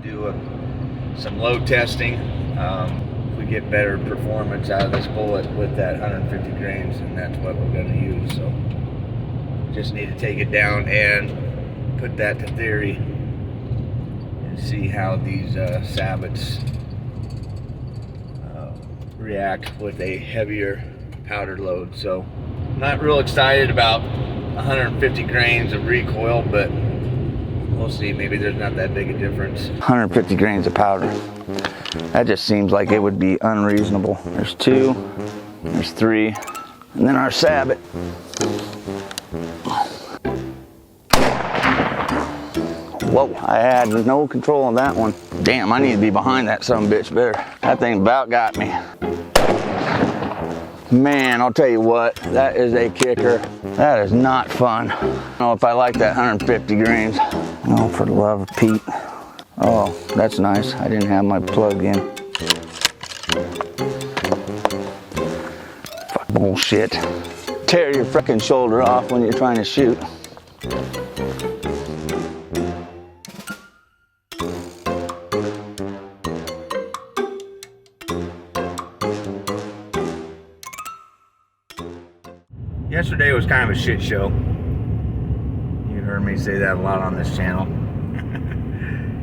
do some load testing. If we get better performance out of this bullet with that 150 grains, and that's what we're going to use. So just need to take it down and put that to theory and see how these sabots react with a heavier powder load. So not real excited about 150 grains of recoil, but we'll see. Maybe there's not that big a difference. 150 grains of powder. That just seems like it would be unreasonable. There's 2, there's 3, and then our sabot. Whoa, I had no control on that one. Damn, I need to be behind that sumbitch better. That thing about got me. Man, I'll tell you what, that is a kicker. That is not fun. I don't know if I like that 150 grains. Oh, for the love of Pete. Oh, that's nice. I didn't have my plug in. Fuck bullshit. Tear your frickin' shoulder off when you're trying to shoot. Yesterday was kind of a shit show. You heard me say that a lot on this channel.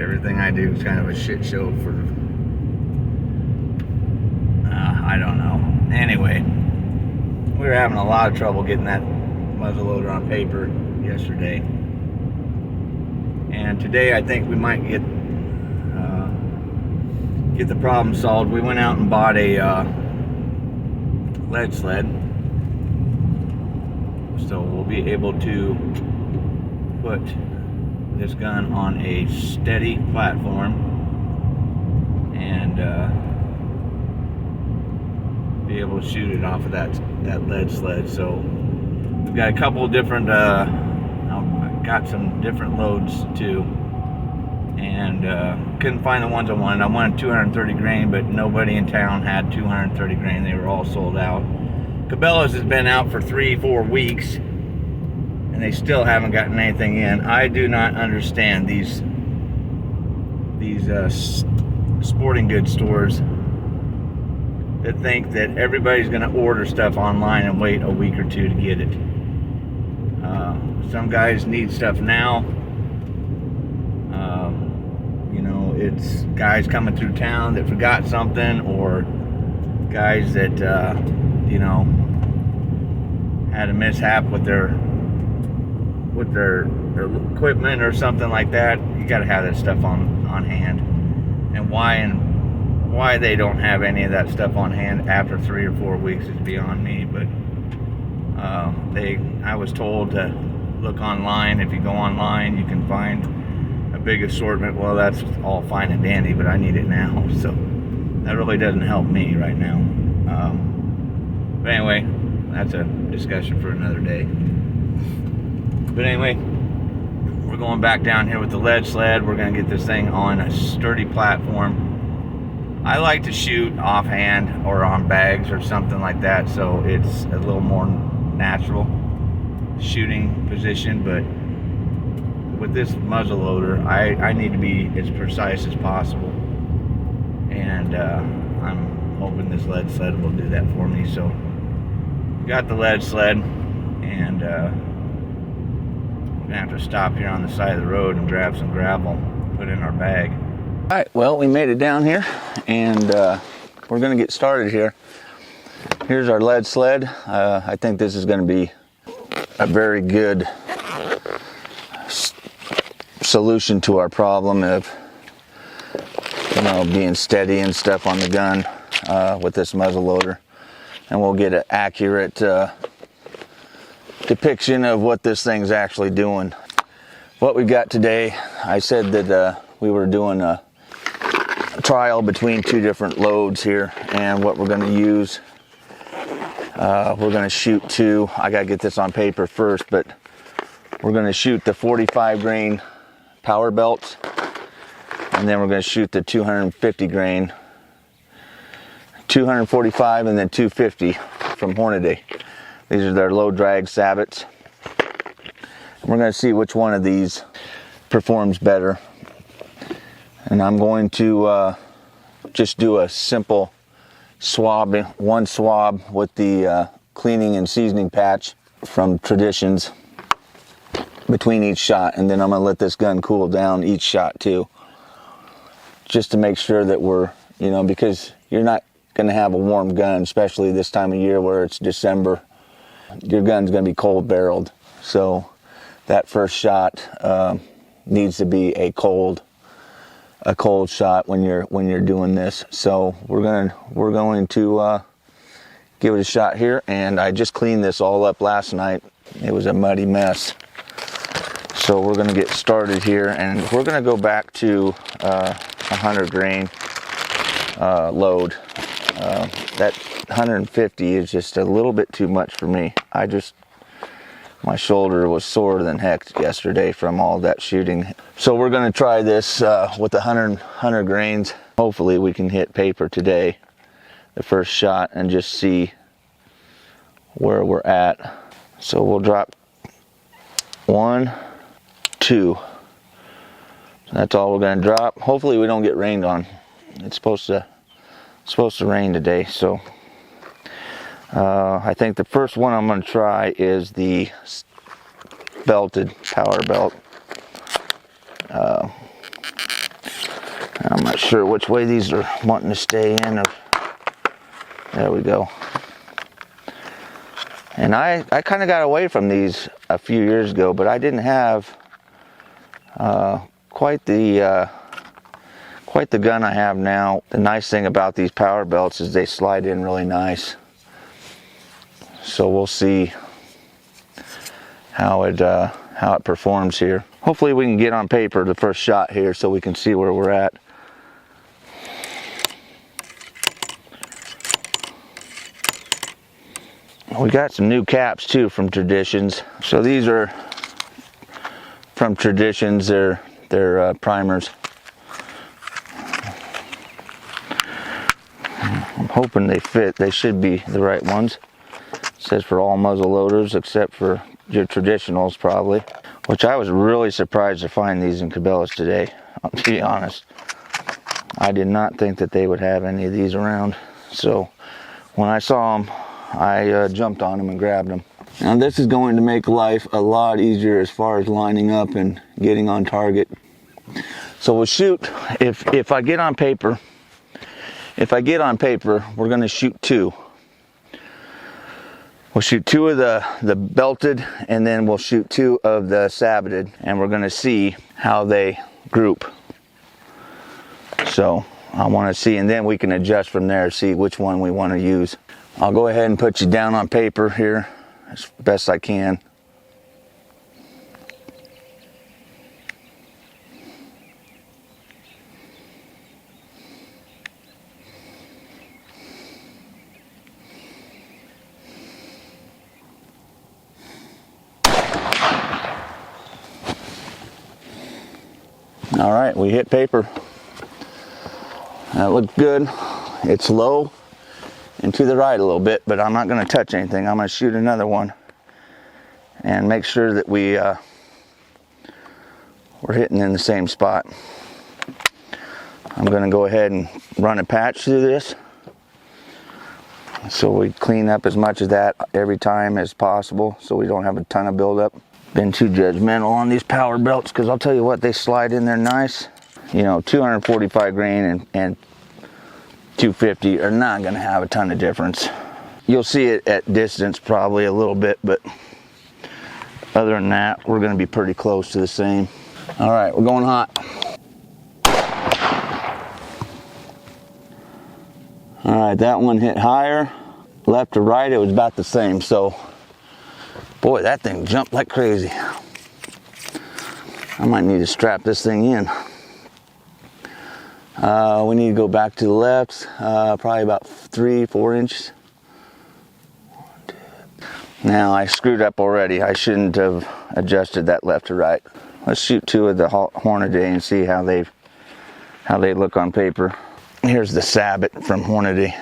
Everything I do is kind of a shit show for, I don't know. Anyway, we were having a lot of trouble getting that muzzleloader on paper yesterday. And today I think we might get the problem solved. We went out and bought a lead sled. So we'll be able to put this gun on a steady platform and be able to shoot it off of that lead sled. So we've got a couple of different, I've got some different loads too, and couldn't find the ones I wanted. I wanted 230 grain, but nobody in town had 230 grain. They were all sold out. Cabela's has been out for 3-4 weeks and they still haven't gotten anything in. I do not understand these sporting goods stores that think that everybody's going to order stuff online and wait a week or 2 to get it. Some guys need stuff now. You know, it's guys coming through town that forgot something, or guys that you know, had a mishap with their equipment or something like that. You got to have that stuff on hand. And why they don't have any of that stuff on hand after 3 or 4 weeks is beyond me. But I was told to look online. If you go online, you can find a big assortment. Well, that's all fine and dandy, but I need it now. So that really doesn't help me right now. But anyway, that's a discussion for another day. But anyway, we're going back down here with the lead sled. We're going to get this thing on a sturdy platform. I like to shoot offhand or on bags or something like that, so it's a little more natural shooting position. But with this muzzleloader, I need to be as precise as possible. And I'm hoping this lead sled will do that for me. So got the lead sled, and we're gonna have to stop here on the side of the road and grab some gravel, put in our bag. All right, well, we made it down here, and we're gonna get started here. Here's our lead sled. I think this is gonna be a very good solution to our problem of, you know, being steady and stuff on the gun with this muzzleloader. And we'll get an accurate depiction of what this thing's actually doing. What we've got today, I said that we were doing a trial between 2 different loads here, and what we're going to use, we're going to shoot 2. I got to get this on paper first, but we're going to shoot the 45 grain power belts, and then we're going to shoot the 250 grain, 245 and then 250 from Hornady. These are their low drag sabots. We're going to see which one of these performs better. And I'm going to just do a simple swab, one swab with the cleaning and seasoning patch from Traditions between each shot, and then I'm going to let this gun cool down each shot too, just to make sure that we're, you know, because you're not going to have a warm gun, especially this time of year where it's December. Your gun's going to be cold barreled, so that first shot needs to be a cold shot when you're doing this. So we're going to give it a shot here, and I just cleaned this all up last night. It was a muddy mess. So we're going to get started here, and we're going to go back to 100 grain load. That 150 is just a little bit too much for me. My shoulder was sore than heck yesterday from all that shooting. So we're going to try this with 100 grains. Hopefully we can hit paper today, the first shot, and just see where we're at. So we'll drop 1, 2. That's all we're going to drop. Hopefully we don't get rained on. It's supposed to rain today, so I think the first one I'm going to try is the belted power belt. I'm not sure which way these are wanting to stay in. There we go. And I kind of got away from these a few years ago, but I didn't have quite the gun I have now. The nice thing about these power belts is they slide in really nice. So we'll see how it performs here. Hopefully we can get on paper the first shot here so we can see where we're at. We got some new caps too from Traditions. So these are from Traditions. They're primers. I'm hoping they fit. They should be the right ones. It says for all muzzle loaders except for your traditionals probably. Which I was really surprised to find these in Cabela's today. To be honest, I did not think that they would have any of these around. So when I saw them, I jumped on them and grabbed them. Now this is going to make life a lot easier as far as lining up and getting on target. So we'll shoot, if I get on paper, we're going to shoot 2. We'll shoot 2 of the belted, and then we'll shoot 2 of the saboted, and we're going to see how they group. So I want to see, and then we can adjust from there, see which one we want to use. I'll go ahead and put you down on paper here as best I can. All right, we hit paper. That looked good. It's low and to the right a little bit, but I'm not going to touch anything. I'm going to shoot another one and make sure that we're hitting in the same spot. I'm going to go ahead and run a patch through this so we clean up as much of that every time as possible so we don't have a ton of buildup. Been too judgmental on these power belts because I'll tell you what, they slide in there nice. You know, 245 grain and 250 are not going to have a ton of difference. You'll see it at distance probably a little bit, but other than that, we're going to be pretty close to the same. All right, we're going hot. All right, that one hit higher. Left to right, it was about the same. So, boy, that thing jumped like crazy. I might need to strap this thing in. We need to go back to the left, probably about 3-4 inches. Now I screwed up already. I shouldn't have adjusted that left to right. Let's shoot 2 of the Hornady and see how they look on paper. Here's the Sabot from Hornady.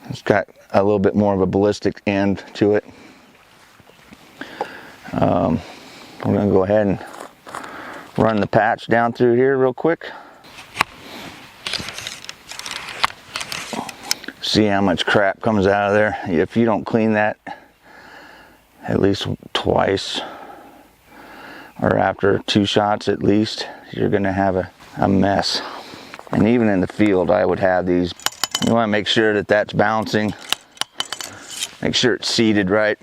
It's got a little bit more of a ballistic end to it. We're going to go ahead and run the patch down through here real quick. See how much crap comes out of there. If you don't clean that at least twice, or after 2 shots at least, you're gonna have a mess. And even in the field, I would have these. You wanna make sure that that's bouncing. Make sure it's seated right.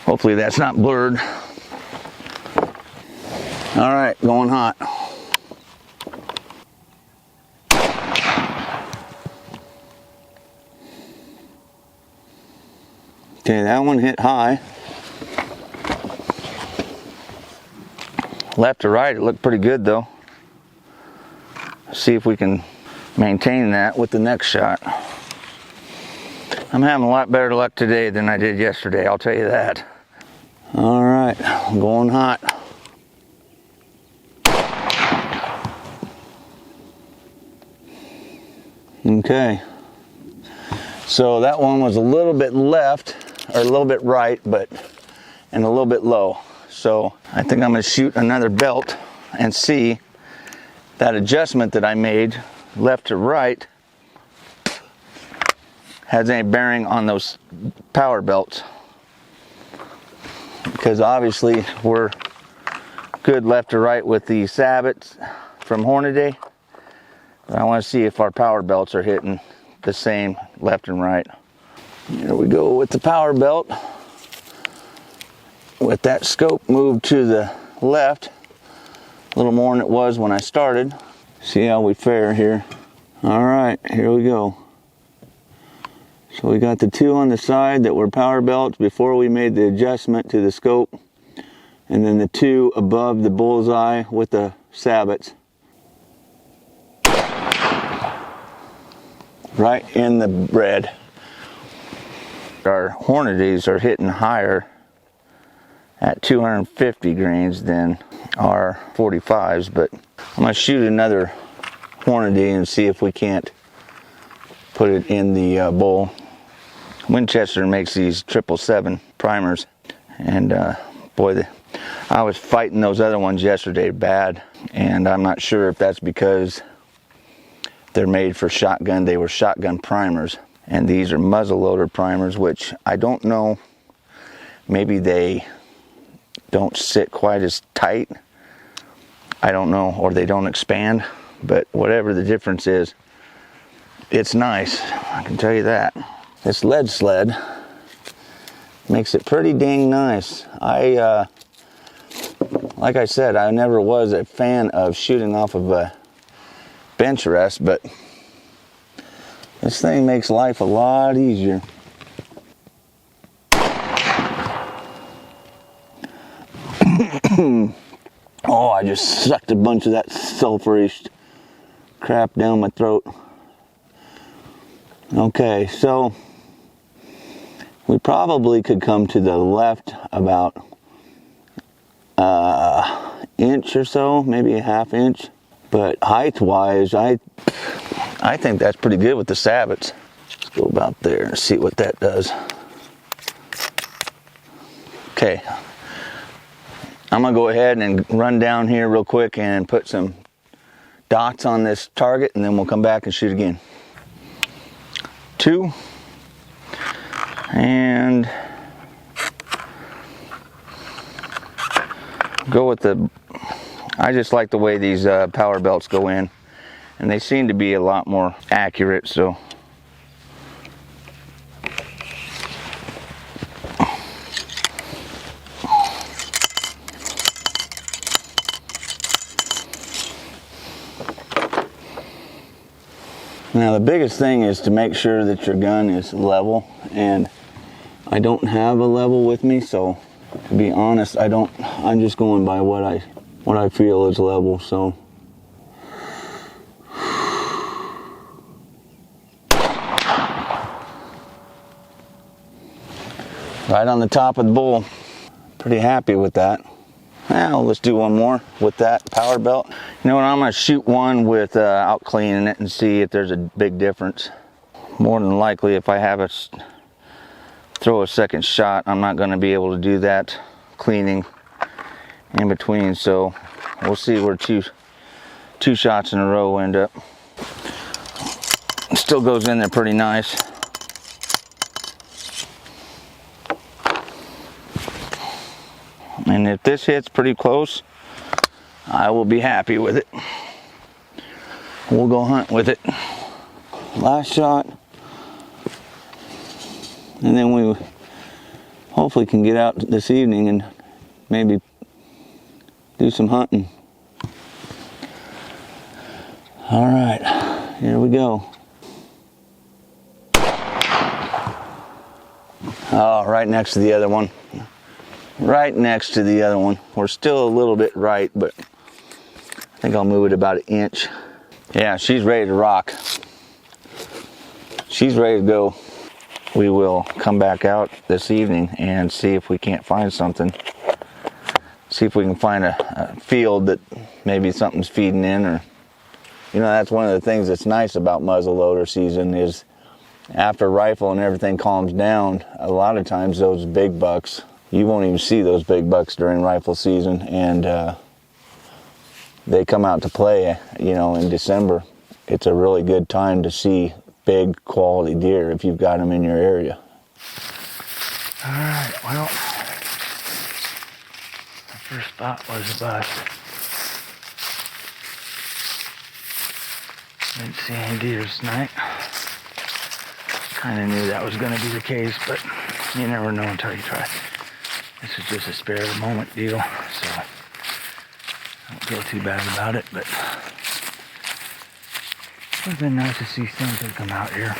Hopefully that's not blurred. All right, going hot. Okay, that one hit high. Left to right, it looked pretty good though. See if we can maintain that with the next shot. I'm having a lot better luck today than I did yesterday, I'll tell you that. All right, I'm going hot. Okay, so that one was a little bit left, or a little bit right, and a little bit low. So I think I'm gonna shoot another belt and see that adjustment that I made left to right has any bearing on those power belts. Because obviously we're good left to right with the sabots from Hornady. But I want to see if our power belts are hitting the same left and right. Here we go with the power belt. With that scope moved to the left, a little more than it was when I started. See how we fare here. All right, here we go. So we got the 2 on the side that were power belts before we made the adjustment to the scope. And then the 2 above the bullseye with the sabots. Right in the red. Our Hornadys are hitting higher at 250 grains than our 45s, but I'm gonna shoot another Hornady and see if we can't put it in the bowl. Winchester makes these 777 primers, and boy, I was fighting those other ones yesterday bad, and I'm not sure if that's because they're made for shotgun. They were shotgun primers, and these are muzzleloader primers, which I don't know, maybe they don't sit quite as tight, I don't know, or they don't expand, but whatever the difference is, it's nice, I can tell you that. This lead sled makes it pretty dang nice. Like I said, I never was a fan of shooting off of a bench rest, but this thing makes life a lot easier. Oh, I just sucked a bunch of that sulfurish crap down my throat. Okay, so we probably could come to the left about inch or so, maybe a ½ inch. But height-wise, I think that's pretty good with the sabots. Let's go about there and see what that does. Okay, I'm gonna go ahead and run down here real quick and put some dots on this target, and then we'll come back and shoot again. 2, and go with the, I just like the way these power belts go in, and they seem to be a lot more accurate, so. Now the biggest thing is to make sure that your gun is level, and I don't have a level with me, so to be honest, I'm just going by what I feel is level, so. Right on the top of the bull. Pretty happy with that. Now let's do one more with that power belt. You know what, I'm gonna shoot one without cleaning it and see if there's a big difference. More than likely, if I have throw a second shot, I'm not gonna be able to do that cleaning in between, so we'll see where two shots in a row end up. It still goes in there pretty nice. And if this hits pretty close, I will be happy with it. We'll go hunt with it. Last shot. And then we hopefully can get out this evening and maybe do some hunting. All right, here we go. Oh, right next to the other one. Right next to the other one. We're still a little bit right, but I think I'll move it about an inch. Yeah, she's ready to rock. She's ready to go. We will come back out this evening and see if we can't find something. See if we can find a field that maybe something's feeding in, or, you know, that's one of the things that's nice about muzzleloader season is after rifle and everything calms down, a lot of times those big bucks, you won't even see those big bucks during rifle season, and they come out to play, you know, in December. It's a really good time to see big quality deer if you've got them in your area. All right, well, the first spot was a bust. Didn't see any deers tonight. Kind of knew that was going to be the case, but you never know until you try. This is just a spare of the moment deal, so don't feel too bad about it, but it would have been nice to see something come out here.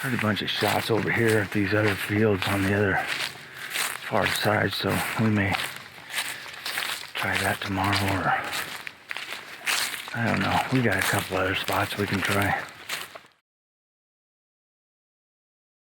Heard a bunch of shots over here at these other fields on the other far side, so we may try that tomorrow, or I don't know. We got a couple other spots we can try.